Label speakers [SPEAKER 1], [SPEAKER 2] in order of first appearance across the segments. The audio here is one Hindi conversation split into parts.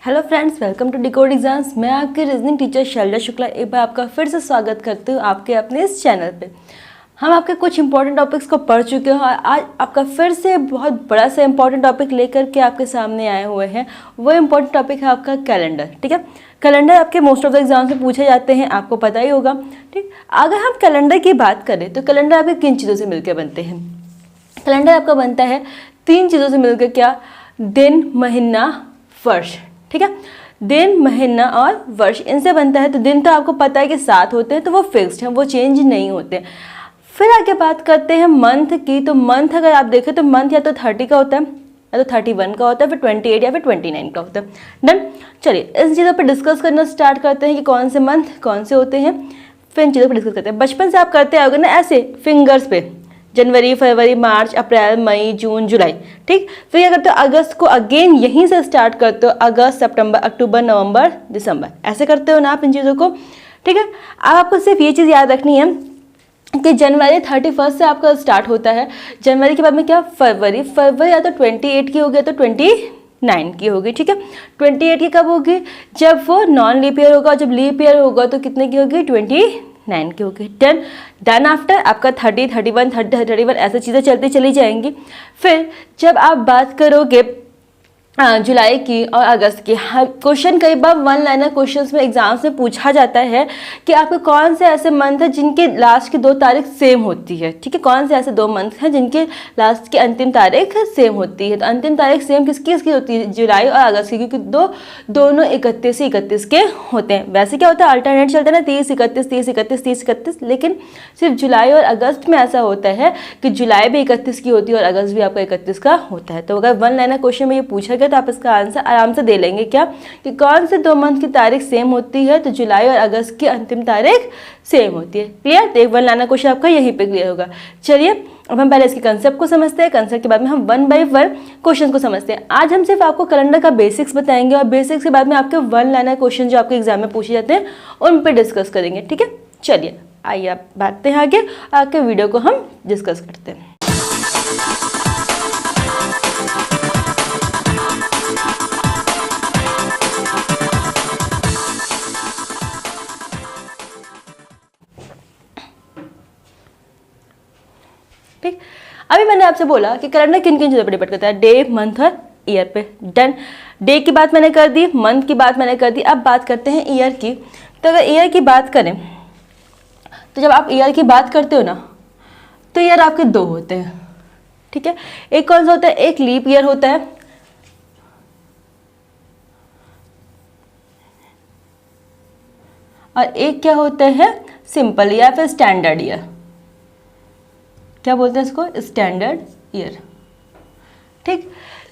[SPEAKER 1] Hello friends, welcome to Decode Exams. मैं आपकी रीजनिंग टीचर शैलजा शुक्ला एक बार आपका फिर से स्वागत करती हूँ आपके अपने इस चैनल पे। हम आपके कुछ इंपॉर्टेंट टॉपिक्स को पढ़ चुके हैं और आज आपका फिर से बहुत बड़ा सा इंपॉर्टेंट टॉपिक लेकर के आपके सामने आए हुए हैं। वो इंपॉर्टेंट टॉपिक है आपका कैलेंडर। ठीक है, कैलेंडर आपके मोस्ट ऑफ द एग्जाम्स में पूछे जाते हैं, आपको पता ही होगा। ठीक, अगर हम कैलेंडर की बात करें तो कैलेंडर आपके किन चीज़ों से मिलकर बनते हैं? कैलेंडर आपका बनता है 3 चीज़ों से मिलकर। क्या? दिन, महीना, वर्ष। ठीक है, दिन, महीना और वर्ष, इनसे बनता है। तो दिन तो आपको पता है कि 7 होते हैं, तो वो फिक्स्ड हैं, वो चेंज नहीं होते। फिर आगे बात करते हैं मंथ की। तो मंथ अगर आप देखें तो मंथ या तो 30 का होता है या तो 31 का होता है, फिर 28 या फिर 29 का होता है। डन। चलिए इस चीज़ों पर डिस्कस करना स्टार्ट करते हैं कि कौन से मंथ कौन से होते हैं। फिर इन चीज़ों पर डिस्कस करते हैं। बचपन से आप करते आओगे ना ऐसे फिंगर्स पे, जनवरी, फरवरी, मार्च, अप्रैल, मई, जून, जुलाई। ठीक, फिर क्या करते हो? अगस्त को अगेन यहीं से स्टार्ट करते हो, अगस्त, सितंबर, अक्टूबर, नवंबर, दिसंबर, ऐसे करते हो ना आप इन चीज़ों को। ठीक है, अब आपको सिर्फ ये चीज़ याद रखनी है कि जनवरी 31 से आपका स्टार्ट होता है। जनवरी के बाद में क्या? फरवरी। फरवरी या तो 28 की होगी या तो 29 की होगी। ठीक है, 28 की कब होगी? जब वो नॉन लीप ईयर होगा। जब लीप ईयर होगा तो कितने की होगी? 29 की होगी। डन आफ्टर आपका 30, 31, 30, 31 ऐसे चीज़ें चलती चली जाएंगी। फिर जब आप बात करोगे जुलाई की और अगस्त की, हर क्वेश्चन कई बार वन लाइनर क्वेश्चंस में एग्जाम्स में पूछा जाता है कि आपके कौन से ऐसे मंथ हैं जिनके लास्ट की 2 तारीख सेम होती है। ठीक है, कौन से ऐसे 2 मंथ हैं जिनके लास्ट की अंतिम तारीख सेम होती है। तो अंतिम तारीख सेम किसकी होती है? जुलाई और अगस्त की, क्योंकि दोनों 31 से 31 के होते हैं। वैसे क्या होता है, अल्टरनेट चलता है ना, 30, 31, 30, 31, 30, 31, लेकिन सिर्फ जुलाई और अगस्त में ऐसा होता है कि जुलाई भी 31 की होती है और अगस्त भी आपका 31 का होता है। तो अगर वन लाइनर क्वेश्चन में ये पूछा तो आप इसका आंसर आराम से दे लेंगे। क्या कि कौन से 2 मंथ की तारीख सेम होती है? तो जुलाई और अगस्त की अंतिम तारीख सेम होती है। क्लियर? तो एक वन लाइनर क्वेश्चन आपका यहीं पे क्लियर होगा। चलिए अब हम पहले इसके कंसेप्ट को समझते हैं। कंसेप्ट के बाद में हम वन बाय वन क्वेश्चन को समझते हैं। आज हम सिर्फ आपको कैलेंडर का बेसिक्स बताएंगे और बेसिक्स के बाद में आपके वन लाइनर क्वेश्चन जो आपके एग्जाम में पूछे जाते हैं उन पर डिस्कस करेंगे। ठीक है, चलिए आइए आप बढ़ते हैं आगे वीडियो को हम डिस्कस करते हैं। ठीक, अभी मैंने आपसे बोला कि कैलेंडर किन किन चीज़ों पर डिपेंड करता है? डे, मंथ और ईयर पे। डन। डे की बात मैंने कर दी, मंथ की बात मैंने कर दी। अब बात करते हैं ईयर की। तो अगर ईयर की बात करें तो जब आप ईयर की बात करते हो ना तो ईयर आपके 2 होते हैं। ठीक है, एक कौन सा होता है? एक लीप ईयर होता है और एक क्या होता है? सिंपल या फिर स्टैंडर्ड ईयर। क्या बोलते हैं इसको? Standard year. ठीक,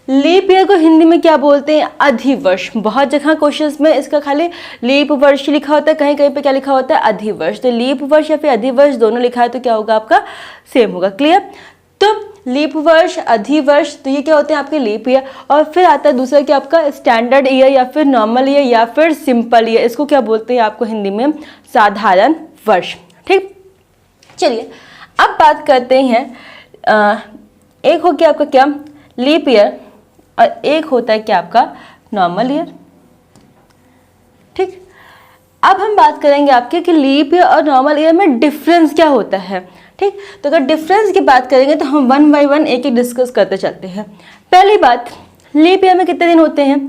[SPEAKER 1] लीप ईयर को हिंदी में क्या बोलते हैं? अधिवर्ष। बहुत जगह क्वेश्चंस में इसका खाली लीप वर्ष लिखा होता है, कहीं कहीं पे क्या लिखा होता है? अधिवर्ष। तो लीप वर्ष या फिर अधिवर्ष दोनों लिखा है तो क्या होगा? आपका सेम होगा। क्लियर? तो लीप वर्ष, अधिवर्ष, तो ये क्या होते हैं? आपके लीप ईयर। और फिर आता है दूसरा कि आपका स्टैंडर्ड ईयर या फिर नॉर्मल ईयर या फिर सिंपल ईयर। इसको क्या बोलते हैं आपको हिंदी में? साधारण वर्ष। ठीक, चलिए अब बात करते हैं एक हो गया आपका क्या? लीप ईयर और एक होता है क्या? आपका नॉर्मल ईयर। ठीक, अब हम बात करेंगे आपके कि लीप ईयर और नॉर्मल ईयर में डिफरेंस क्या होता है। ठीक, तो अगर डिफरेंस की बात करेंगे तो हम वन बाय वन एक डिस्कस करते चलते हैं। पहली बात, लीप ईयर में कितने दिन होते हैं?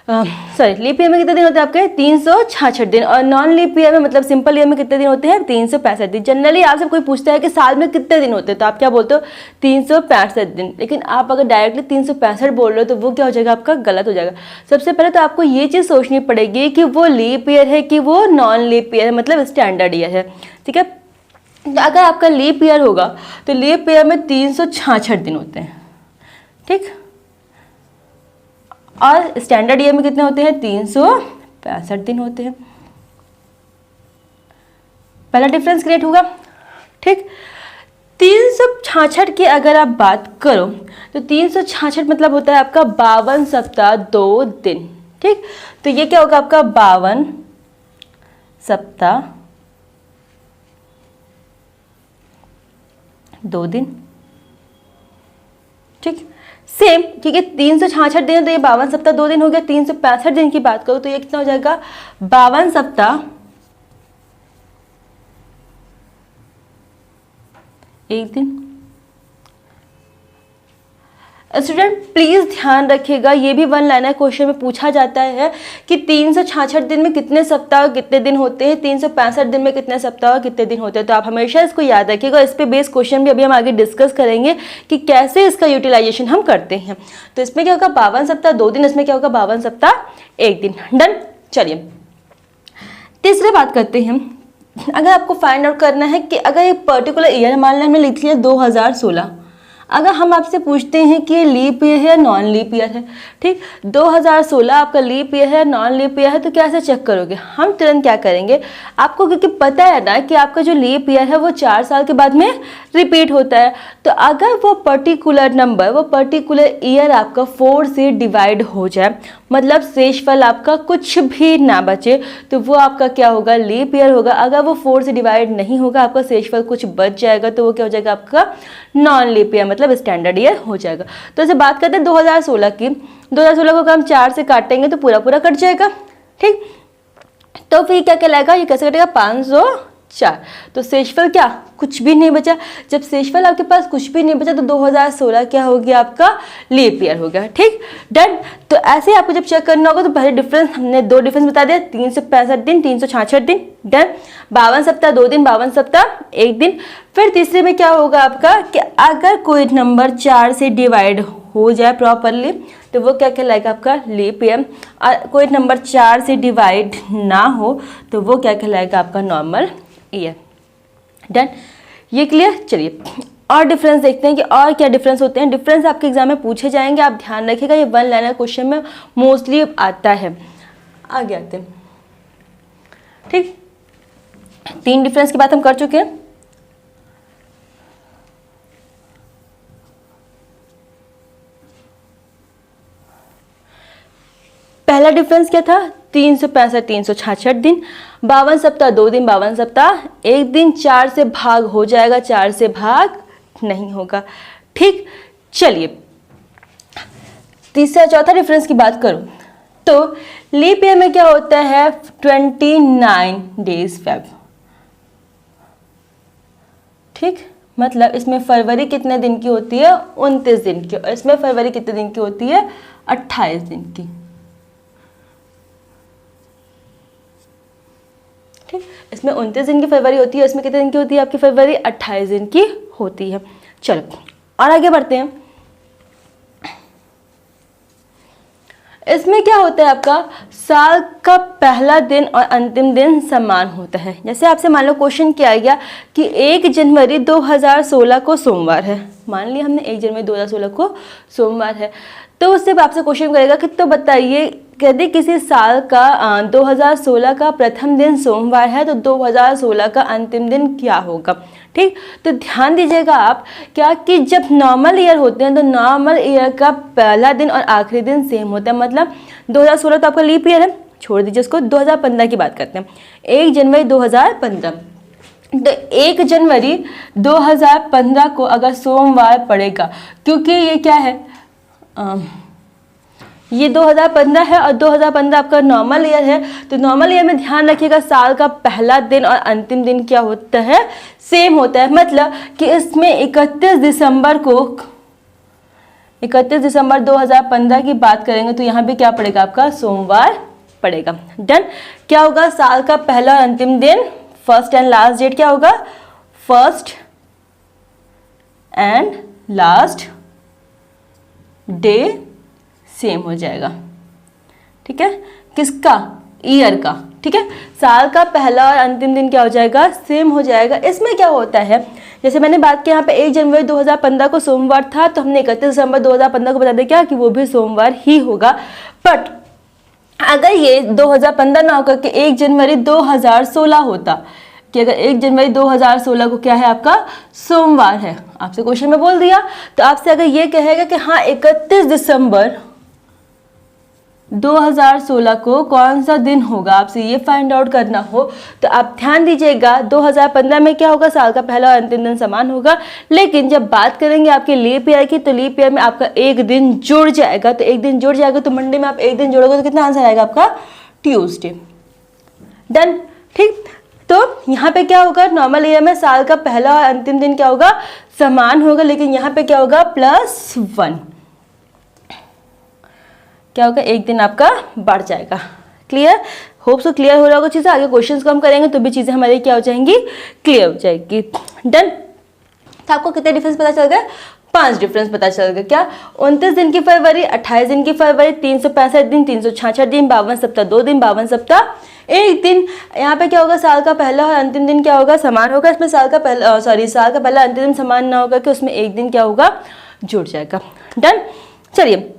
[SPEAKER 1] लीप ईयर में कितने दिन होते हैं आपके? 366 दिन। और नॉन लीप ईयर में मतलब सिंपल ईयर में कितने दिन होते हैं? 365 दिन। जनरली आपसे कोई पूछता है कि साल में कितने दिन होते हैं तो आप क्या बोलते हो? 365 दिन। लेकिन आप अगर डायरेक्टली 365 बोल रहे हो तो वो क्या हो जाएगा? आपका गलत हो जाएगा। सबसे पहले तो आपको ये चीज़ सोचनी पड़ेगी कि वो लीप ईयर है कि वो नॉन लीप ईयर है, मतलब स्टैंडर्ड ईयर है। ठीक है, तो अगर आपका लीप ईयर होगा तो लीप ईयर में 366 दिन होते हैं। ठीक, और स्टैंडर्ड ईयर में कितने होते हैं? 365 दिन होते हैं। पहला डिफरेंस क्रिएट होगा। ठीक, 366 की अगर आप बात करो तो 366 मतलब होता है आपका 52 सप्ताह 2 दिन। ठीक, तो ये क्या होगा? आपका 52 सप्ताह 2 दिन। ठीक, सेम, क्योंकि 366 दिन है तो ये 52 सप्ताह 2 दिन हो गया। 365 दिन की बात करूँ तो ये कितना हो जाएगा, 52 सप्ताह 1 दिन। स्टूडेंट प्लीज ध्यान रखिएगा, ये भी वन लाइनर क्वेश्चन में पूछा जाता है कि 366 दिन में कितने सप्ताह कितने दिन होते हैं, 365 दिन में कितने सप्ताह कितने दिन होते हैं। तो आप हमेशा इसको याद रखिएगा। इस पे बेस्ड क्वेश्चन भी अभी हम आगे डिस्कस करेंगे कि कैसे इसका यूटिलाइजेशन हम करते हैं। तो इसमें क्या होगा, 52 सप्ताह 2 दिन, इसमें क्या होगा 52 सप्ताह 1 दिन। डन। चलिए तीसरे बात करते हैं। अगर आपको फाइंड आउट करना है कि अगर एक पर्टिकुलर ईयर, मान लें हमने लिख लिया 2016, अगर हम आपसे पूछते हैं कि ये लीप ईयर है या नॉन लीप ईयर है, ठीक, 2016 आपका लीप ईयर है नॉन लीप ईयर है, तो कैसे चेक करोगे? हम तुरंत क्या करेंगे, आपको क्योंकि पता है ना कि आपका जो लीप ईयर है वो 4 साल के बाद में रिपीट होता है, तो अगर वो पर्टिकुलर नंबर, वो पर्टिकुलर ईयर आपका 4 से डिवाइड हो जाए, मतलब शेषफल आपका कुछ भी ना बचे, तो वो आपका क्या होगा, लीप ईयर होगा। अगर वो 4 से डिवाइड नहीं होगा, आपका शेषफल कुछ बच जाएगा, तो वो क्या हो जाएगा, आपका नॉन लीप ईयर, मतलब स्टैंडर्ड ईयर हो जाएगा। तो ऐसे बात करते हैं 2016 की। 2016 को अगर हम 4 से काटेंगे तो पूरा पूरा कट जाएगा, ठीक। तो फिर क्या कहलाएगा, ये कैसे कटेगा, 504। तो शेषफल क्या, कुछ भी नहीं बचा। जब शेषफल आपके पास कुछ भी नहीं बचा तो 2016 क्या हो गया, आपका लीप ईयर हो गया, ठीक। डन। तो ऐसे आपको जब चेक करना होगा तो पहले डिफरेंस, हमने 2 डिफरेंस बता दिया, 365 दिन 366 दिन। डन। 52 सप्ताह 2 दिन, 52 सप्ताह 1 दिन। फिर तीसरे में क्या होगा आपका कि अगर कोई नंबर 4 से डिवाइड हो जाए प्रॉपरली तो वो क्या कहलाएगा, आपका लीप ईयर। कोई नंबर 4 से डिवाइड ना हो तो वो क्या कहलाएगा, आपका नॉर्मल ईयर। डन। ये क्लियर। चलिए और डिफरेंस देखते हैं कि और क्या डिफरेंस होते हैं। डिफरेंस आपके एग्जाम में पूछे जाएंगे, आप ध्यान रखिएगा, ये वन लाइनर क्वेश्चन में मोस्टली आता है। आगे आते हैं, ठीक। 3 डिफरेंस की बात हम कर चुके हैं। पहला डिफरेंस क्या था, 365 366 दिन, 52 सप्ताह 2 दिन, 52 सप्ताह 1 दिन। 4 से भाग हो जाएगा, 4 से भाग नहीं होगा, ठीक। चलिए तीसरा चौथा डिफरेंस की बात करूं तो लीप ईयर में क्या होता है, 29 डेज फेब, ठीक। मतलब इसमें फरवरी कितने दिन की होती है, 29 दिन की, और इसमें फरवरी कितने दिन की होती है, 28 दिन की, ठीक। इसमें 29 दिन की फरवरी होती है, इसमें कितने दिन की होती है आपकी फरवरी, 28 दिन की होती है। चलो और आगे बढ़ते हैं। इसमें क्या होता है, आपका साल का पहला दिन और अंतिम दिन समान होता है। जैसे आपसे मान लो क्वेश्चन किया गया कि 1 जनवरी 2016 को सोमवार है, मान लिया हमने 1 जनवरी 2016 को सोमवार है, तो उससे आपसे क्वेश्चन करेगा कि तो बताइए यदि किसी साल का 2016 का प्रथम दिन सोमवार है तो 2016 का अंतिम दिन क्या होगा, ठीक। तो ध्यान दीजिएगा आप क्या कि जब नॉर्मल ईयर होते हैं तो नॉर्मल ईयर का पहला दिन और आखिरी दिन सेम होता है। मतलब 2016 तो आपका लीप ईयर है, छोड़ दीजिए उसको, 2015 की बात करते हैं, 1 जनवरी 2015। तो 1 जनवरी 2015 को अगर सोमवार पड़ेगा, क्योंकि ये क्या है, ये 2015 है और 2015 आपका नॉर्मल ईयर है, तो नॉर्मल ईयर में ध्यान रखिएगा साल का पहला दिन और अंतिम दिन क्या होता है, सेम होता है। मतलब कि इसमें 31 दिसंबर 2015 की बात करेंगे तो यहाँ पे क्या पड़ेगा, आपका सोमवार पड़ेगा। डन। क्या होगा, साल का पहला और अंतिम दिन, फर्स्ट एंड लास्ट डेट क्या होगा, first and last day same हो जाएगा, ठीक है, किसका, ईयर का, ठीक है। साल का पहला और अंतिम दिन क्या हो जाएगा, सेम हो जाएगा। इसमें क्या होता है, जैसे मैंने बात की यहाँ पे 1 जनवरी 2015 को सोमवार था, तो हमने 31 दिसंबर 2015 को बता दें क्या कि वो भी सोमवार ही होगा। बट अगर ये 2015 ना होकर के 1 जनवरी 2016 होता, कि अगर 1 जनवरी 2016 को क्या है, आपका सोमवार है, आपसे क्वेश्चन में बोल दिया, तो आपसे अगर ये कहेगा कि हाँ 31 दिसंबर 2016 को कौन सा दिन होगा, आपसे ये फाइंड आउट करना हो तो आप ध्यान दीजिएगा 2015 में क्या होगा, साल का पहला और अंतिम दिन समान होगा। लेकिन जब बात करेंगे आपके लीप ईयर की तो लीप ईयर में आपका एक दिन जुड़ जाएगा, तो एक दिन जुड़ जाएगा तो मंडे में आप एक दिन जोड़ोगे तो कितना आंसर आएगा आपका, ट्यूसडे। डन, ठीक। तो यहाँ पे क्या होगा, नॉर्मल ईयर में साल का पहला और अंतिम दिन क्या होगा, समान होगा, लेकिन यहाँ पे क्या होगा, +1 क्या होगा, एक दिन आपका बढ़ जाएगा। क्लियर, होप सो क्लियर हो रहा होगा चीज़ें। आगे क्वेश्चंस को हम करेंगे तो भी चीज़ें हमारी क्या हो जाएंगी, क्लियर हो जाएगी। डन, तो आपको कितने डिफरेंस पता चल गए, 5 डिफरेंस पता चल गया। क्या, 29 दिन की फरवरी, 28 दिन की फरवरी, 365 दिन, 366 दिन, 52 सप्ताह 2 दिन, 52 सप्ताह 1 दिन। यहाँ पे क्या होगा, साल का पहला और अंतिम दिन क्या होगा, समान होगा। इसमें साल का पहला अंतिम दिन समान ना होगा कि उसमें एक दिन क्या होगा, जुड़ जाएगा। डन, चलिए,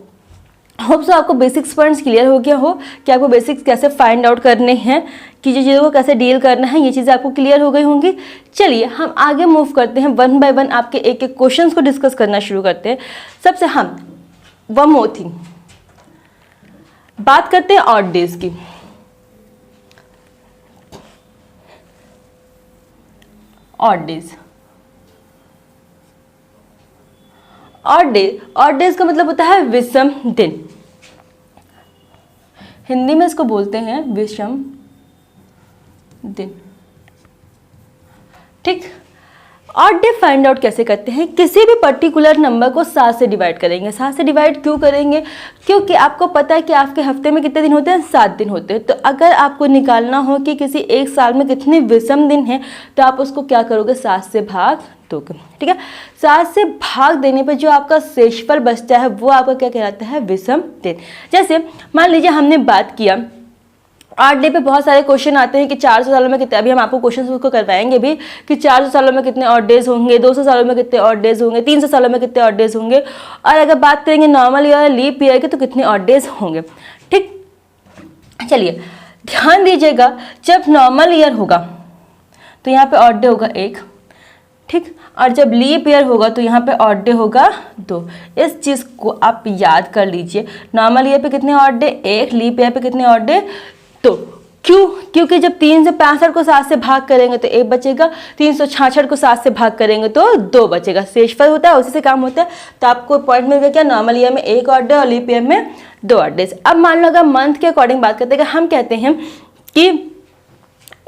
[SPEAKER 1] होप सो आपको बेसिक्स पॉइंट्स क्लियर हो गया हो कि आपको बेसिक्स कैसे फाइंड आउट करने हैं, कि जो चीज़ों को कैसे डील करना है, ये चीज़ें आपको क्लियर हो गई होंगी। चलिए हम आगे मूव करते हैं, 1 बाय 1 आपके एक एक क्वेश्चंस को डिस्कस करना शुरू करते हैं। सबसे हम वन मोर थिंग बात करते हैं ऑड डेज की। ऑड डेज, ऑड डेज का मतलब होता है विषम दिन। हिंदी में इसको बोलते हैं विषम दिन, ठीक। ऑड डे फाइंड आउट कैसे करते हैं, किसी भी पर्टिकुलर नंबर को 7 से डिवाइड करेंगे। 7 से डिवाइड क्यों करेंगे, क्योंकि आपको पता है कि आपके हफ्ते में कितने दिन होते हैं, 7 दिन होते हैं। तो अगर आपको निकालना हो कि किसी एक साल में कितने विषम दिन हैं तो आप उसको क्या करोगे, 7 से भाग दोगे, ठीक है। 7 से भाग देने पर जो आपका शेषफल बचता है वो आपका क्या कहलाता है, विषम दिन। जैसे मान लीजिए हमने बात किया ऑड डे पे बहुत सारे क्वेश्चन आते हैं कि 400 सालों में कितने, अभी हम आपको क्वेश्चन उसको करवाएंगे भी कि 400 सालों में कितने ऑड डेज होंगे, 200 सालों में कितने ऑड डेज होंगे, 300 सालों में कितने ऑड डेज होंगे, और अगर बात करेंगे नॉर्मल ईयर लीप ईयर के तो कितने ऑड डेज होंगे, ठीक। चलिए ध्यान दीजिएगा, जब नॉर्मल ईयर होगा तो यहाँ पे ऑड डे होगा 1, ठीक, और जब लीप ईयर होगा तो यहाँ पे ऑड डे होगा 2। इस चीज़ को आप याद कर लीजिए। नॉर्मल ईयर पे कितने ऑड डे, 1, लीप ईयर पे कितने ऑड डे, तो क्यों, क्योंकि जब 365 को 7 से भाग करेंगे तो 1 बचेगा, 366 को 7 से भाग करेंगे तो 2 बचेगा। शेषफल होता है, उसी से काम होता है। तो आपको पॉइंट मिल गया क्या, नॉर्मल ईयर में 1 ऑड डे और लीप ईयर में 2 ऑड डेज। अब मान लो अगर मंथ के अकॉर्डिंग बात करते हैं, हम कहते हैं कि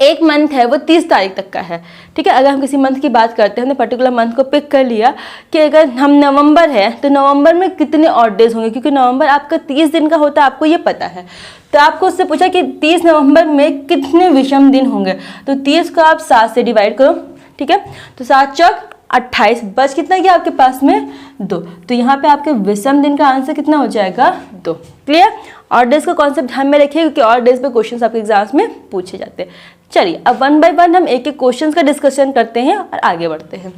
[SPEAKER 1] एक मंथ है वो 30 तारीख तक का है, ठीक है। अगर हम किसी मंथ की बात करते हैं, हमने पर्टिकुलर मंथ को पिक कर लिया कि अगर हम नवंबर है तो नवंबर में कितने ऑड डेज होंगे, क्योंकि नवंबर आपका 30 दिन का होता है, आपको ये पता है। तो आपको उससे पूछा कि 30 नवंबर में कितने विषम दिन होंगे, तो 30 को आप 7 से डिवाइड करो, ठीक है। तो 7 चौक 28, बच कितना गया आपके पास में, 2। तो यहाँ पे आपके विषम दिन का आंसर कितना हो जाएगा, 2। क्लियर, ऑड डेज का कॉन्सेप्ट ध्यान में रखिए क्योंकि ऑड डेज पे क्वेश्चंस आपके एग्जाम्स में पूछे जाते हैं। चलिए अब 1 बाय 1 हम एक एक क्वेश्चन का डिस्कशन करते हैं और आगे बढ़ते हैं।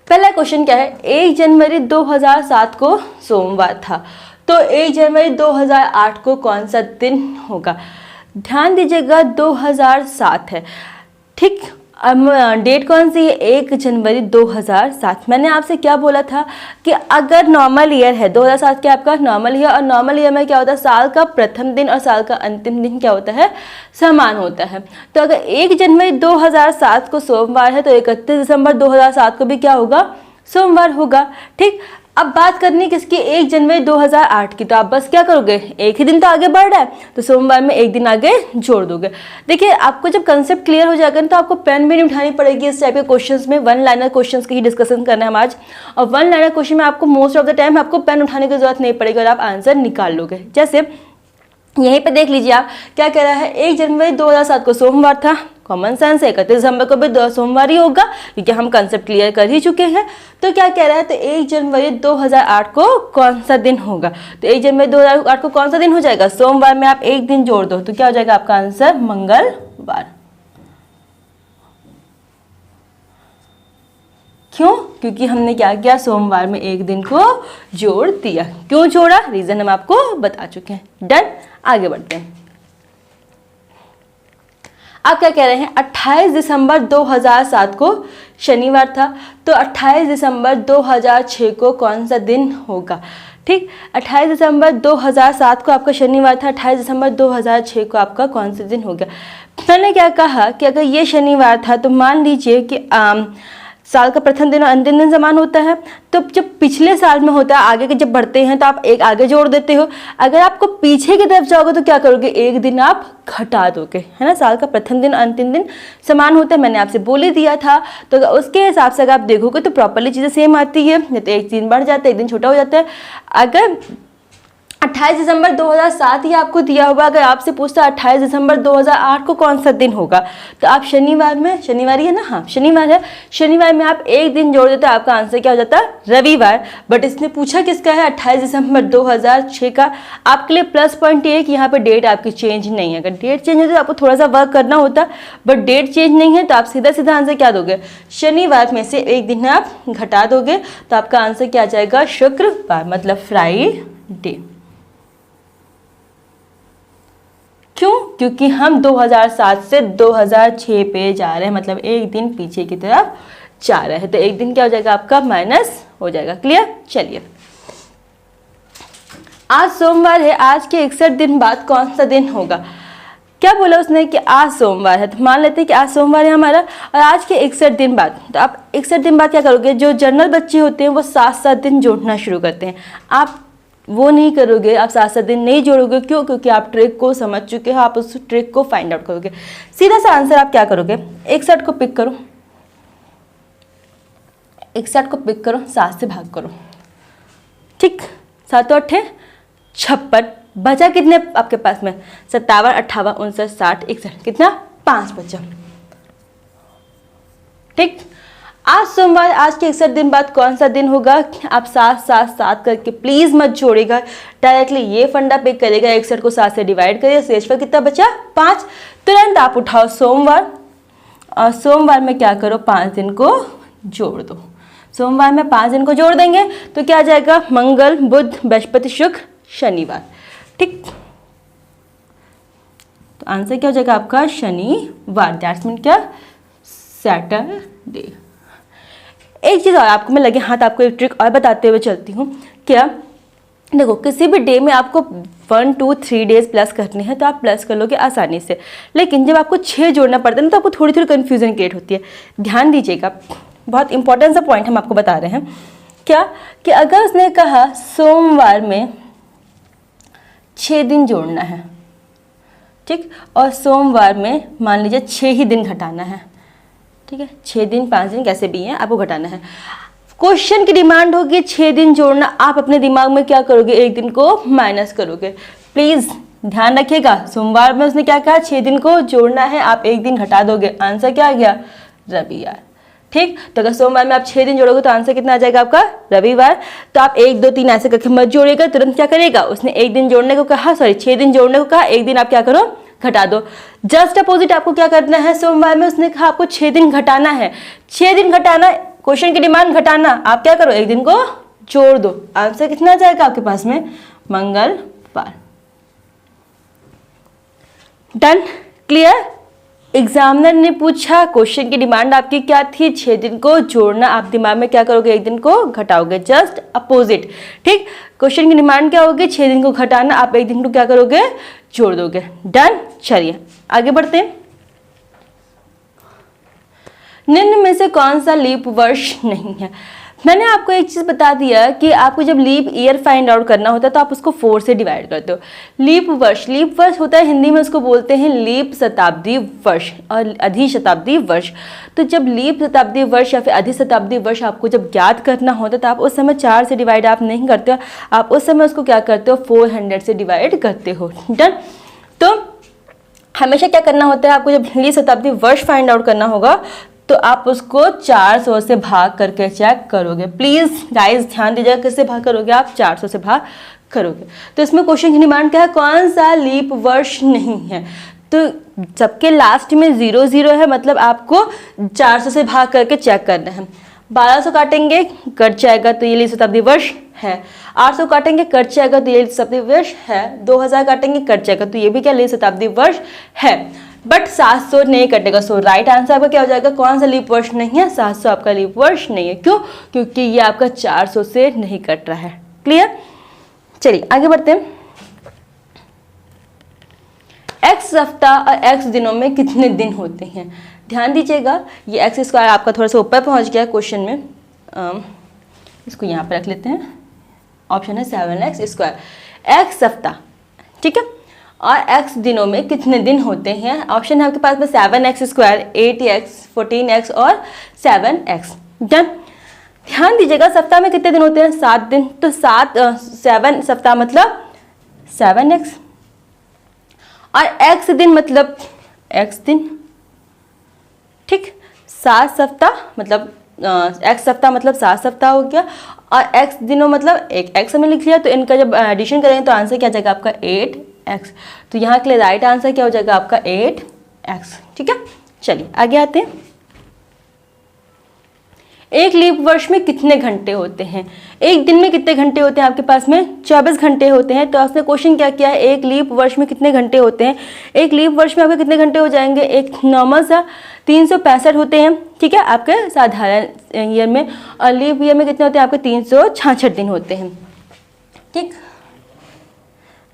[SPEAKER 1] पहला क्वेश्चन क्या है, 1 जनवरी 2007 को सोमवार था, तो 1 जनवरी 2008 को कौन सा दिन होगा। ध्यान दीजिएगा 2007 है, ठीक। डेट कौन सी है, 1 जनवरी 2007। मैंने आपसे क्या बोला था कि अगर नॉर्मल ईयर है, 2007 क्या आपका नॉर्मल ईयर, और नॉर्मल ईयर में क्या होता है, साल का प्रथम दिन और साल का अंतिम दिन क्या होता है, समान होता है। तो अगर 1 जनवरी 2007 को सोमवार है तो 31 दिसंबर 2007 को भी क्या होगा, सोमवार होगा, ठीक। अब बात करनी किसकी, 1 जनवरी 2008 की, तो आप बस क्या करोगे, एक ही दिन तो आगे बढ़ रहा है तो सोमवार में एक दिन आगे जोड़ दोगे। देखिए आपको जब कंसेप्ट क्लियर हो जाएगा ना तो आपको पेन भी नहीं उठानी पड़ेगी इस टाइप के क्वेश्चंस में। 1 लाइनर क्वेश्चंस की ही डिस्कशन करना है हम आज, और 1 लाइनर क्वेश्चन में आपको मोस्ट ऑफ द टाइम आपको पेन उठाने की जरूरत नहीं पड़ेगी और आप आंसर निकाल लोगे। जैसे यहीं पे देख लीजिए आप क्या कह रहा है, 1 जनवरी 2007 को सोमवार था, कॉमन सेंस है, 31 दिसंबर को भी सोमवार ही होगा क्योंकि हम कंसेप्ट क्लियर कर ही चुके हैं। तो क्या कह रहा है, तो 1 जनवरी 2008 को कौन सा दिन होगा, तो 1 जनवरी 2008 को कौन सा दिन हो जाएगा, सोमवार में आप एक दिन जोड़ दो तो क्या हो जाएगा आपका आंसर, मंगलवार। क्यों, क्योंकि हमने क्या किया, सोमवार में एक दिन को जोड़ दिया। क्यों जोड़ा, रीजन हम आपको बता चुके हैं। डन, आगे बढ़ते हैं। आप क्या कह रहे हैं, 28 दिसंबर 2007 को शनिवार था, तो 28 दिसंबर 2006 को कौन सा दिन होगा। ठीक, 28 दिसंबर 2007 को आपका शनिवार था, 28 दिसंबर 2006 को आपका कौन सा दिन हो गया। मैंने क्या कहा कि अगर ये शनिवार था तो मान लीजिए कि साल का प्रथम दिन और अंतिम दिन समान होता है, तो जब पिछले साल में होता है आगे के जब बढ़ते हैं तो आप एक आगे जोड़ देते हो। अगर आपको पीछे की तरफ जाओगे तो क्या करोगे, एक दिन आप घटा दोगे, है ना। साल का प्रथम दिन अंतिम दिन समान होता है, मैंने आपसे बोल ही दिया था। तो उसके हिसाब से अगर आप देखोगे तो प्रॉपरली चीज़ें सेम आती है, नहीं तो एक दिन बढ़ जाता है एक दिन छोटा हो जाता है। अगर 28 दिसंबर 2007 ही आपको दिया होगा, अगर आपसे पूछता 28 दिसंबर 2008 को कौन सा दिन होगा, तो आप शनिवार में, शनिवार ही है ना, हाँ शनिवार है, शनिवार में आप एक दिन जोड़ देते, आपका आंसर क्या हो जाता है, रविवार। बट इसने पूछा किसका है, 28 दिसंबर 2006 का। आपके लिए प्लस पॉइंट ये है कि यहाँ पर डेट आपकी चेंज नहीं है। अगर डेट चेंज होती तो आपको थोड़ा सा वर्क करना होता, बट डेट चेंज नहीं है तो आप सीधा सीधा आंसर क्या दोगे, शनिवार में से एक दिन आप घटा दोगे, तो आपका आंसर क्या आ जाएगा, शुक्रवार, मतलब फ्राइडे। क्यों, क्योंकि हम 2007 से 2006 पे जा रहे हैं, मतलब एक दिन पीछे की तरफ जा रहे हैं, तो एक दिन क्या हो जाएगा आपका, माइनस हो जाएगा। क्लियर। चलिए, आज सोमवार है, आज के 61 दिन बाद कौन सा दिन होगा। क्या बोला उसने कि आज सोमवार है, तो मान लेते हैं कि आज सोमवार है हमारा, और आज के 61 दिन बाद, तो आप 61 दिन बाद क्या करोगे, जो जनरल बच्चे होते हैं वो 7-7 दिन जोड़ना शुरू करते हैं, आप वो नहीं करोगे, आप 7-7 दिन नहीं जोड़ोगे। क्यों, क्योंकि आप ट्रिक को समझ चुके हो, आप उस ट्रिक को फाइंड आउट करोगे। सीधा सा आंसर आप क्या करोगे, 61 को पिक करो, 61 को पिक करो, 7 से भाग करो, ठीक, 7 और 8 56, बचा कितने आपके पास में, 57, 58, 59, 60, 61, कितना, 5 बचा। ठीक, आज सोमवार, आज के 61 दिन बाद कौन सा दिन होगा, आप 7-7-7 करके प्लीज मत जोड़ेगा, डायरेक्टली ये फंडा पिक करेगा, 61 को 7 से डिवाइड करिए, शेष पर कितना बचा, 5। तुरंत आप उठाओ सोमवार, और सोमवार में क्या करो, 5 दिन को जोड़ दो। सोमवार में 5 दिन को जोड़ देंगे तो क्या आ जाएगा, मंगल, बुध, बृहस्पति, शुक्र, शनिवार। ठीक, तो आंसर क्या हो जाएगा आपका, शनिवार, दैट्स मीन क्या, सैटरडे। एक चीज़ और आपको मैं लगे हाथ, आपको एक ट्रिक और बताते हुए चलती हूँ। क्या, देखो किसी भी डे में आपको 1, 2, 3 डेज प्लस करने हैं तो आप प्लस कर लोगे आसानी से, लेकिन जब आपको 6 जोड़ना पड़ता है ना तो आपको थोड़ी थोड़ी कन्फ्यूजन क्रिएट होती है। ध्यान दीजिएगा, बहुत इंपॉर्टेंट सा पॉइंट हम आपको बता रहे हैं। क्या कि अगर उसने कहा सोमवार में 6 दिन जोड़ना है, ठीक, और सोमवार में मान लीजिए 6 ही दिन घटाना है, ठीक है, 6 दिन 5 दिन कैसे भी हैं आपको घटाना है। क्वेश्चन की डिमांड होगी 6 दिन जोड़ना, आप अपने दिमाग में क्या करोगे, एक दिन को माइनस करोगे। प्लीज ध्यान रखिएगा, सोमवार में उसने क्या कहा, 6 दिन को जोड़ना है, आप एक दिन घटा दोगे, आंसर क्या आ गया, रविवार। ठीक, तो अगर सोमवार में आप 6 दिन जोड़ोगे तो आंसर कितना आ जाएगा आपका, रविवार। तो आप 1, 2, 3 ऐसे करके मत जोड़ेगा, तुरंत क्या करेगा, उसने एक दिन जोड़ने को कहा, सॉरी 6 दिन जोड़ने को कहा, एक दिन आप क्या करो, घटा दो। जस्ट अपोजिट आपको क्या करना है, सोमवार में उसने कहा आपको 6 दिन घटाना है, 6 दिन घटाना, क्वेश्चन की डिमांड घटाना, आप क्या करो, एक दिन को जोड़ दो, आंसर कितना आ जाएगा आपके पास में, मंगलवार। Done, clear. एग्जामिनर ने पूछा, क्वेश्चन की डिमांड आपकी क्या थी, 6 दिन को जोड़ना, आप दिमाग में क्या करोगे, एक दिन को घटाओगे, जस्ट अपोजिट। ठीक, क्वेश्चन की डिमांड क्या होगी, 6 दिन को घटाना, आप एक दिन को क्या करोगे, जोड़ दोगे। डन, चलिए आगे बढ़ते हैं। निम्न में से कौन सा लीप वर्ष नहीं है। मैंने आपको एक चीज़ बता दिया कि आपको जब लीप ईयर फाइंड आउट करना होता है तो आप उसको 4 से डिवाइड करते हो। लीप वर्ष होता है, हिंदी में उसको बोलते हैं लीप शताब्दी वर्ष और अधिशताब्दी वर्ष। तो जब लीप शताब्दी वर्ष या फिर अधिशताब्दी वर्ष आपको जब ज्ञात करना होता है तो आप उस समय 4 से डिवाइड आप नहीं करते हो, आप उस समय उसको क्या करते हो, 400 से डिवाइड करते हो। डन। तो हमेशा क्या करना होता है, आपको जब लीप शताब्दी वर्ष फाइंड आउट करना होगा तो आप उसको 400 से भाग करके चेक करोगे। प्लीज गाइस ध्यान दीजिएगा, किससे भाग करोगे आप, 400 से भाग करोगे। तो इसमें क्वेश्चन की डिमांड क्या है, कौन सा लीप वर्ष नहीं है। तो सबके लास्ट में 00 है, मतलब आपको 400 से भाग करके चेक करना है। 1200 काटेंगे कट जाएगा तो ये लीप शताब्दी वर्ष है। 800 काटेंगे कट जाएगा तो ये लीप शताब्दी वर्ष है। 2000 काटेंगे कट जाएगा तो ये भी क्या लीप शताब्दी वर्ष है। बट 700 नहीं कटेगा। सो राइट आंसर आपका क्या हो जाएगा, कौन सा लीप वर्ष नहीं है, 700 आपका लीप वर्ष नहीं है। क्यों, क्योंकि ये आपका 400 से नहीं कट रहा है। क्लियर। चलिए आगे बढ़ते हैं। एक्स सप्ताह और एक्स दिनों में कितने दिन होते हैं? ध्यान दीजिएगा, ये एक्स स्क्वायर आपका थोड़ा सा ऊपर पहुंच गया क्वेश्चन में, इसको यहाँ पर रख लेते हैं। ऑप्शन है 7x स्क्वायर, एक्स सप्ताह, ठीक है, और एक्स दिनों में कितने दिन होते हैं? ऑप्शन है आपके पास में 7x स्क्वायर, 8x, 14x और 7x। डन। ध्यान दीजिएगा, सप्ताह में कितने दिन होते हैं? 7 दिन। तो 7 सप्ताह मतलब 7x, और x दिन मतलब x दिन, ठीक। 7 सप्ताह मतलब x सप्ताह मतलब 7 सप्ताह हो गया, और x दिनों मतलब एक x हमने लिख लिया। तो इनका जब एडिशन करेंगे तो आंसर क्या आ जाएगा आपका 8x। तो यहाँ के लिए राइट आंसर क्या हो जाएगा आपका 8x, ठीक है। चलिए आगे आते हैं। एक लीप वर्ष में कितने घंटे होते हैं? एक दिन में कितने घंटे होते हैं आपके पास में? 24 घंटे होते हैं। तो आपने क्वेश्चन क्या किया है, एक लीप वर्ष में कितने घंटे होते हैं? एक लीप वर्ष में आपके कितने घंटे हो जाएंगे? एक नॉर्मल सा 365 होते हैं, ठीक है, आपके साधारण ईयर में। और लीप ईयर में कितने होते हैं आपके? 366 दिन होते हैं, ठीक।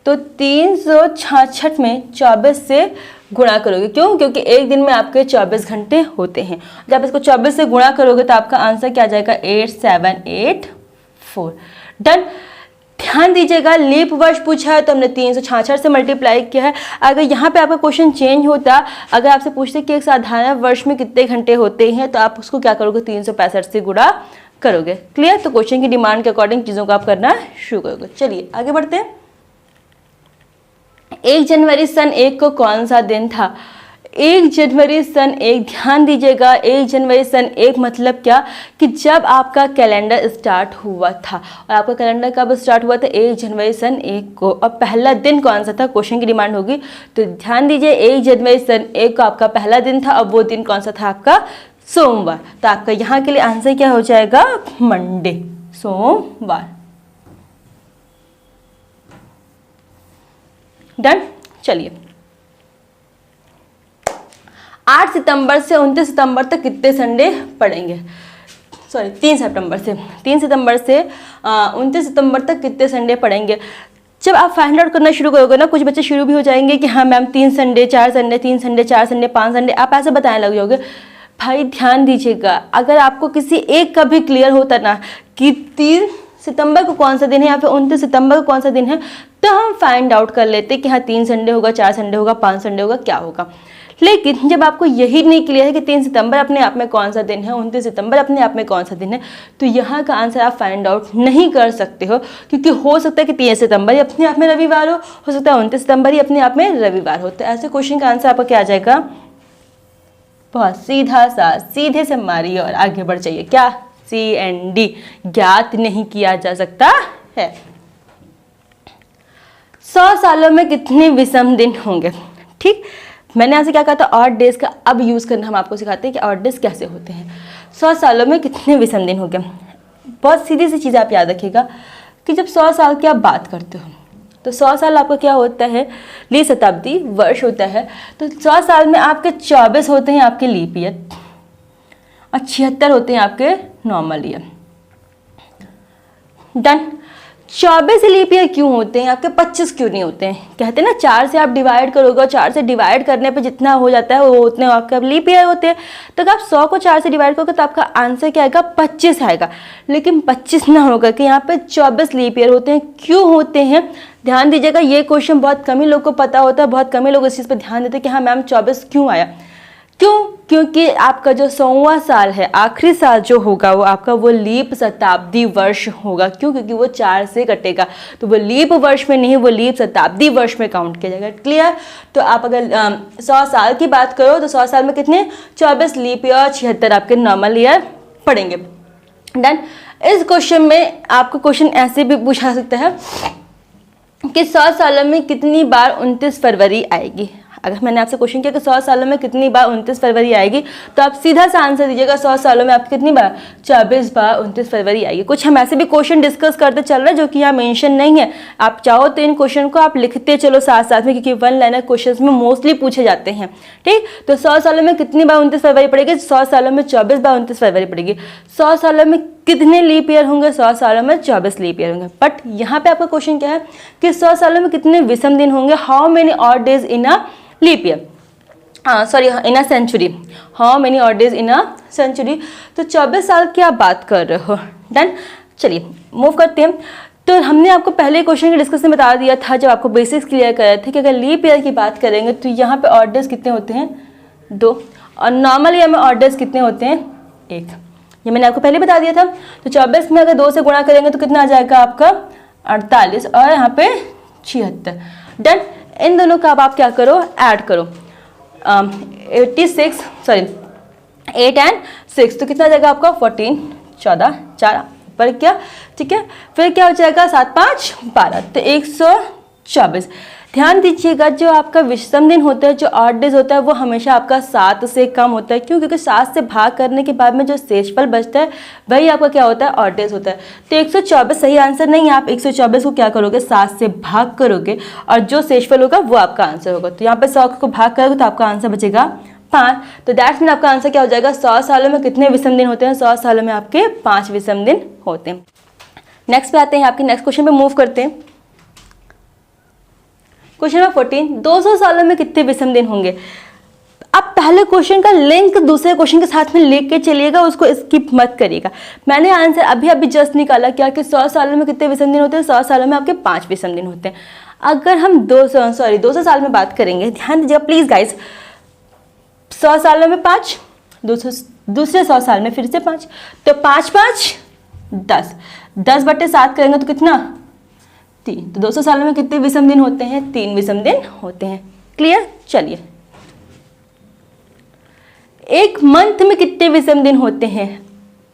[SPEAKER 1] तो 366 में 24 से गुणा करोगे, क्यों? क्योंकि एक दिन में आपके 24 घंटे होते हैं। जब इसको 24 से गुणा करोगे तो आपका आंसर क्या आ जाएगा? 8784। डन। ध्यान दीजिएगा, लीप वर्ष पूछा है तो हमने 366 से मल्टीप्लाई किया है। अगर यहाँ पे आपका क्वेश्चन चेंज होता, अगर आपसे पूछते कि एक साधारण वर्ष में कितने घंटे होते हैं, तो आप उसको क्या करोगे? 365 से गुणा करोगे। क्लियर? तो क्वेश्चन की डिमांड के अकॉर्डिंग चीज़ों को आप करना शुरू करोगे। चलिए आगे बढ़ते हैं। 1 जनवरी सन 1 को कौन सा दिन था? 1 जनवरी सन 1, ध्यान दीजिएगा, 1 जनवरी सन 1 मतलब क्या? कि जब आपका कैलेंडर स्टार्ट हुआ था। और आपका कैलेंडर कब स्टार्ट हुआ था? 1 जनवरी सन 1 को। और पहला दिन कौन सा था? क्वेश्चन की डिमांड होगी। तो ध्यान दीजिए, 1 जनवरी सन 1 को आपका पहला दिन था, और वो दिन कौन सा था आपका? सोमवार। तो आपका यहाँ के लिए आंसर क्या हो जाएगा? मंडे, सोमवार। डन। चलिए, 8 सितंबर से 29 सितंबर तक कितने संडे पड़ेंगे? सॉरी, 3 सितंबर से 29 सितंबर तक कितने संडे पड़ेंगे? जब आप फाइंड आउट करना शुरू करोगे ना, कुछ बच्चे शुरू भी हो जाएंगे कि हाँ ma'am 3 Sunday 4 Sunday 3 Sunday 4 Sunday 5 Sunday, आप ऐसे बताने लग जाओगे। भाई ध्यान दीजिएगा, अगर आपको किसी एक का भी क्लियर होता ना कि 3 सितंबर को कौन सा दिन है या फिर 29 सितंबर को कौन सा दिन है, तो हम फाइंड आउट कर लेते कि हाँ 3 संडे होगा, 4 संडे होगा, 5 संडे होगा, क्या होगा। लेकिन जब आपको यही नहीं क्लियर है कि 3 सितंबर अपने आप में कौन सा दिन है, 29 सितंबर अपने आप में कौन सा दिन है, तो यहाँ का आंसर आप फाइंड आउट नहीं कर सकते हो। क्योंकि हो सकता है कि 3 सितंबर ही अपने आप में रविवार हो सकता है 29 सितंबर ही अपने आप में रविवार हो। तो ऐसे क्वेश्चन का आंसर आपका क्या आ जाएगा? बहुत सीधा सा, सीधे से मारिए और आगे बढ़ जाइए। क्या? CND, ज्ञात नहीं किया जा सकता है। 100 सालों में कितने विषम दिन होंगे? ठीक, मैंने आपसे क्या कहा था? ऑड डेज का अब यूज करना हम आपको सिखाते हैं कि ऑड डेज कैसे होते हैं। 100 सालों में कितने विषम दिन होंगे? बहुत सीधी सी चीज़ आप याद रखिएगा कि जब 100 साल की आप बात करते हो तो 100 साल आपका क्या होता है? लीप शताब्दी वर्ष होता है। तो 100 साल में आपके 24 होते हैं आपके लीप ईयर और 76 होते हैं आपके normal year. Done. 24 leap year क्यों होते हैं आपके, 25 क्यों नहीं होते हैं? कहते हैं ना 4 से आप डिवाइड करोगे और 4 से डिवाइड करने पे जितना हो जाता है वो उतने आपके लीप ईयर होते हैं। तो अगर आप 100 को 4 से डिवाइड करोगे तो आपका आंसर क्या आएगा? 25 आएगा। लेकिन 25 ना होगा कि यहाँ पे 24 लीप ईयर होते हैं। क्यों होते हैं? ध्यान दीजिएगा, ये क्वेश्चन बहुत कम ही लोग को पता होता है, बहुत कम ही लोग इस चीज़ पर ध्यान देते हैं कि हाँ मैम 24 क्यों आया। क्यों? क्योंकि आपका जो 100वां साल है, आखिरी साल जो होगा वो आपका वो लीप शताब्दी वर्ष होगा। क्यों? क्योंकि वो 4 से कटेगा, तो वो लीप वर्ष में नहीं, वो लीप शताब्दी वर्ष में काउंट किया जाएगा। क्लियर? तो आप अगर 100 साल की बात करो तो 100 साल में कितने? 24 लीप ईयर, 76 आपके नॉर्मल ईयर पड़ेंगे। डन। इस क्वेश्चन में आपको क्वेश्चन ऐसे भी पूछा सकता है कि 100 सालों में कितनी बार 29 फरवरी आएगी। अगर मैंने आपसे क्वेश्चन किया कि 100 सालों में कितनी बार 29 फरवरी आएगी, तो आप सीधा सा आंसर दीजिएगा 100 सालों में आपकी कितनी बार? 24 बार 29 फरवरी आएगी। कुछ हम ऐसे भी क्वेश्चन डिस्कस करते चल रहे हैं जो कि यहाँ मेंशन नहीं है। आप चाहो तो इन क्वेश्चन को आप लिखते चलो साथ साथ में, क्योंकि 1 लाइनर क्वेश्चन में मोस्टली पूछे जाते हैं। ठीक, तो 100 सालों में कितनी बार 29 फरवरी पड़ेगी? 100 सालों में 24 बार 29 फरवरी पड़ेगी। 100 सालों में कितने लीप ईयर होंगे? 100 सालों में 24 लीप ईयर होंगे। बट यहाँ पे आपका क्वेश्चन क्या है कि 100 सालों में कितने विषम दिन होंगे? How many odd days in a leap year, sorry in a century, how many odd days in a century. तो 24 साल की आप बात कर रहे हो। डन, चलिए मूव करते हैं। तो हमने आपको पहले क्वेश्चन के डिस्कशन में बता दिया था जब आपको बेसिक्स क्लियर कर रहे थे कि अगर लीप ईयर की बात करेंगे तो यहाँ पे ऑड डेज कितने होते हैं? 2, और नॉर्मल ईयर में ऑड डेज कितने होते हैं? 1। ये मैंने आपको पहले बता दिया था। तो 24 में अगर 2 से गुणा करेंगे तो कितना आ जाएगा आपका? 48, और यहाँ पे 76। डन, इन दोनों का अब आप क्या करो? ऐड करो। 86, सॉरी 8 एंड 6, तो कितना आ जाएगा आपका? 14, 14, 4 पर क्या, ठीक है। फिर क्या हो जाएगा? 7, 5, 12, तो 124। ध्यान दीजिएगा जो आपका विषम दिन होता है, जो ऑड डेज होता है, वो हमेशा आपका 7 से कम होता है। क्यों? क्योंकि 7 से भाग करने के बाद में जो शेषफल बचता है वही आपका क्या होता है? ऑड डेज होता है। तो 124 सही आंसर नहीं है। आप 124 को क्या करोगे? 7 से भाग करोगे और जो शेषफल होगा वो आपका आंसर होगा। तो यहाँ पे 100 को भाग करोगे तो आपका आंसर बचेगा 5। तो दैट्स मीन आपका आंसर क्या हो जाएगा? 100 सालों में कितने विषम दिन होते हैं? 100 सालों में आपके 5 विषम दिन होते हैं। नेक्स्ट पे आते हैं, आपके नेक्स्ट क्वेश्चन पे मूव करते हैं। क्वेश्चन नंबर 14, 200 सालों में कितने विषम दिन होंगे? आप पहले क्वेश्चन का लिंक दूसरे क्वेश्चन के साथ में लेके चलिएगा, उसको स्किप मत करिएगा। मैंने आंसर अभी जस्ट निकाला क्या कि 100 सालों में कितने विषम दिन होते हैं? 100 सालों में आपके 5 विषम दिन होते हैं। अगर हम 200 साल में बात करेंगे, ध्यान दीजिएगा प्लीज गाइस, 100 सालों में 5, दूसरे 100 साल में फिर से 5, तो 5, 5, 10, 10/7 करेंगे तो कितना? 3। तो 200 सालों में कितने विषम दिन होते हैं? 3 विषम दिन होते हैं। क्लियर? चलिए, एक मंथ में कितने विषम दिन होते हैं?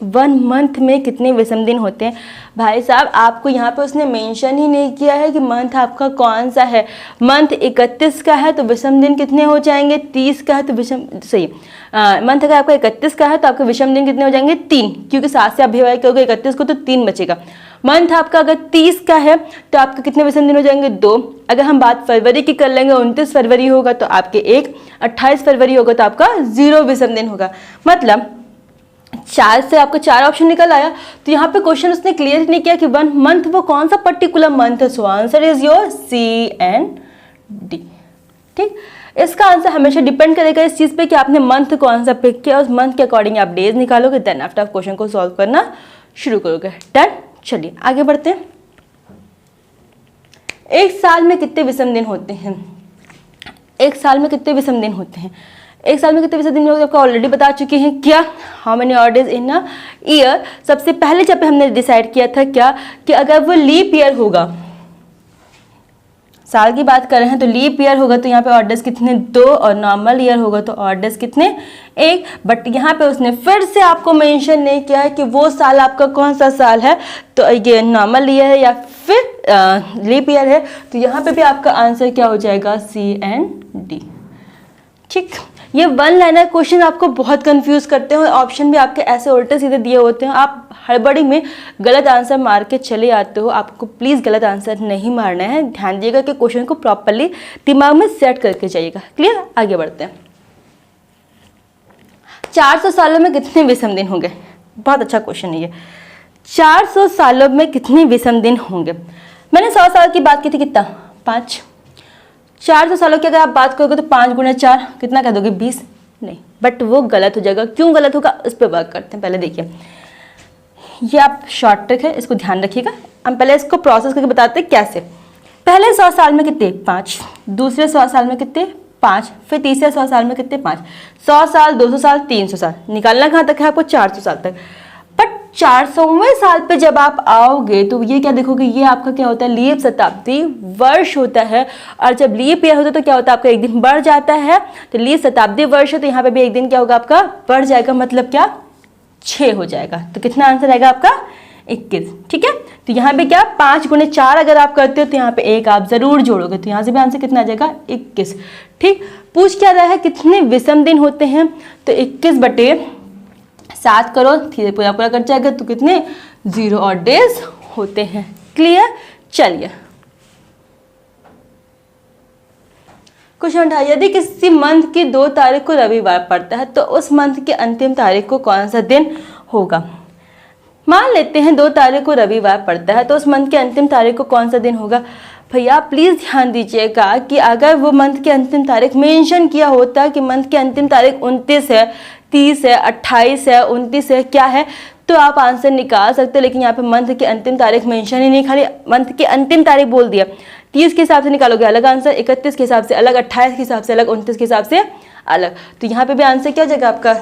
[SPEAKER 1] 1 मंथ में कितने विषम दिन होते हैं? भाई साहब, आपको यहाँ पे उसने मेंशन ही नहीं किया है कि मंथ आपका कौन सा है। मंथ 31 का है तो विषम दिन कितने हो जाएंगे? 30 का है तो विषम, सही, मंथ अगर आपका 31 का है तो आपके विषम दिन कितने हो जाएंगे? 3, क्योंकि 7 से आप डिवाइड करोगे 31 को तो 3 बचेगा। मंथ आपका अगर 30 का है तो आपके कितने विषम दिन हो जाएंगे? 2। अगर हम बात फरवरी की कर लेंगे, 29 फरवरी होगा तो आपके 1, 28 फरवरी होगा तो आपका 0 विषम दिन होगा। मतलब 4 से आपको 4 ऑप्शन निकल आया। तो यहाँ पे क्वेश्चन उसने क्लियर नहीं किया कि 1 मंथ वो कौन सा पर्टिकुलर मंथ है। So answer is your C and D। ठीक, इसका आंसर हमेशा डिपेंड करेगा इस चीज पे कि आपने मंथ कौन सा पिक किया, उस मंथ के अकॉर्डिंग आप डेज निकालोगे, देन आफ्टर आप क्वेश्चन को सॉल्व करना शुरू करोगे। डन, चलिए आगे बढ़ते हैं। एक साल में कितने विषम दिन होते हैं? एक साल में कितने विषम दिन होते हैं? एक साल में कितने विषम दिन होते हैं आपको ऑलरेडी बता चुके हैं। क्या? How many odd days in a year. सबसे पहले जब हमने डिसाइड किया था क्या कि अगर वो लीप ईयर होगा, साल की बात कर रहे हैं तो लीप ईयर होगा तो यहाँ पे ऑड डेज कितने? 2, और नॉर्मल ईयर होगा तो ऑड डेज कितने? 1। बट यहाँ पे उसने फिर से आपको मेंशन नहीं किया है कि वो साल आपका कौन सा साल है, तो ये नॉर्मल ईयर है या फिर लीप ईयर है। तो यहाँ पे भी आपका आंसर क्या हो जाएगा? C and D। ठीक, ये 1 लाइनर क्वेश्चन आपको बहुत कंफ्यूज करते हैं, ऑप्शन भी आपके ऐसे उल्टे सीधे दिए होते हैं, आप हड़बड़ी में गलत आंसर मार के चले आते हो। आपको प्लीज़ गलत आंसर नहीं मारना है, ध्यान दिएगा कि क्वेश्चन को प्रॉपरली दिमाग में सेट करके जाइएगा। क्लियर? आगे बढ़ते हैं। 400 सालों में कितने विषम दिन होंगे? बहुत अच्छा क्वेश्चन है ये। 400 सालों में कितने विषम दिन होंगे? मैंने 100 साल की बात की थी, कितना? 5। 400 सालों की अगर आप बात करोगे तो 5 × 4 कितना कह दोगे? 20। नहीं, बट वो गलत हो जाएगा। क्यों गलत होगा उस पर वर्क करते हैं। पहले देखिए, ये आप शॉर्ट ट्रिक है, इसको ध्यान रखिएगा। हम पहले इसको प्रोसेस करके बताते हैं कैसे। पहले 100 साल में कितने? 5। दूसरे 100 साल में कितने? 5। फिर तीसरे 100 साल में कितने? 5। 100 साल, 200 साल, 300 साल। निकालना कहाँ तक है आपको? 400 साल तक। बट 400वें साल पे जब आप आओगे तो ये क्या देखोगे? ये आपका क्या होता है? लीप शताब्दी वर्ष होता है। और जब लीप ईयर होता है तो क्या होता है? आपका एक दिन बढ़ जाता है। तो लीप शताब्दी वर्ष है तो यहाँ पे भी एक दिन क्या होगा आपका? बढ़ जाएगा। मतलब क्या? 6 हो जाएगा। तो कितना आंसर आएगा आपका? 21। ठीक है, तो यहाँ पे क्या? 5 × 4 अगर आप करते हो तो यहाँ पे 1 आप जरूर जोड़ोगे, तो यहाँ से भी आंसर कितना आ जाएगा? 21। ठीक, पूछ क्या रहा है? कितने विषम दिन होते हैं? तो 21/7 करो, धीरे पूरा पूरा कर जाएगा तो कितने? 0 ऑड डेज होते हैं। क्लियर? चलिए क्वेश्चन उठा, यदि किसी मंथ की 2 तारीख को रविवार पड़ता है तो उस मंथ की अंतिम तारीख को कौन सा दिन होगा? मान लेते हैं 2 तारीख को रविवार पड़ता है, तो उस मंथ के अंतिम तारीख को कौन सा दिन होगा? भैया प्लीज़ ध्यान दीजिएगा कि अगर वो मंथ की अंतिम तारीख मेंशन किया होता कि मंथ की अंतिम तारीख 29 है, 30 है, 28 है, 29 है, क्या है, तो आप आंसर निकाल सकते। लेकिन यहाँ पे मंथ की अंतिम तारीख मेंशन ही नहीं, खाली मंथ की अंतिम तारीख बोल दिया। 30 के हिसाब से निकालोगे अलग आंसर, 31 के हिसाब से अलग, 28 के हिसाब से अलग, 29 के हिसाब से अलग। तो यहाँ पे भी आंसर क्या हो जाएगा आपका?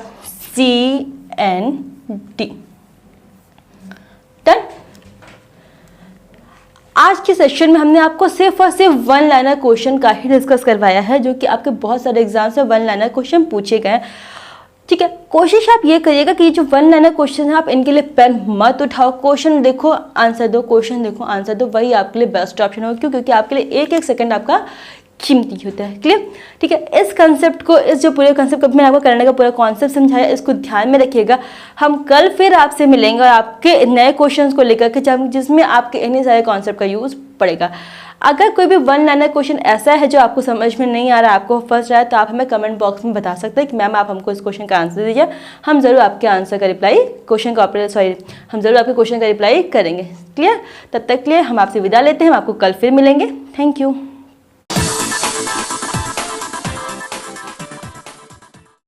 [SPEAKER 1] CND। डन। आज के सेशन में हमने आपको सिर्फ और सिर्फ 1 लाइनर क्वेश्चन का ही डिस्कस करवाया है, जो कि आपके बहुत सारे एग्जाम से 1 लाइनर क्वेश्चन पूछे गए हैं। ठीक है, कोशिश आप ये करिएगा कि ये जो 1 लाइनर क्वेश्चन है आप इनके लिए पेन मत उठाओ, क्वेश्चन देखो आंसर दो, क्वेश्चन देखो आंसर दो, वही आपके लिए बेस्ट ऑप्शन होगा। क्यों? क्योंकि आपके लिए एक एक सेकंड आपका कीमती होता है। क्लियर? ठीक है, इस कंसेप्ट को, इस जो पूरे कंसेप्ट को मैंने आपको करने का पूरा कॉन्सेप्ट समझाया, इसको ध्यान में रखिएगा। हम कल फिर आपसे मिलेंगे और आपके नए क्वेश्चंस को लेकर के, जिसमें आपके इन्हीं सारे कॉन्सेप्ट का यूज पड़ेगा। अगर कोई भी 1 लाइनर क्वेश्चन ऐसा है जो आपको समझ में नहीं आ रहा, आपको फंस रहा है, तो आप हमें कमेंट बॉक्स में बता सकते हैं कि मैम आप हमको इस क्वेश्चन का आंसर दीजिए। हम जरूर आपके आंसर का रिप्लाई, हम जरूर आपके क्वेश्चन का रिप्लाई करेंगे। क्लियर? तब तक के लिए हम आपसे विदा लेते हैं, हम आपको कल फिर मिलेंगे। Thank you.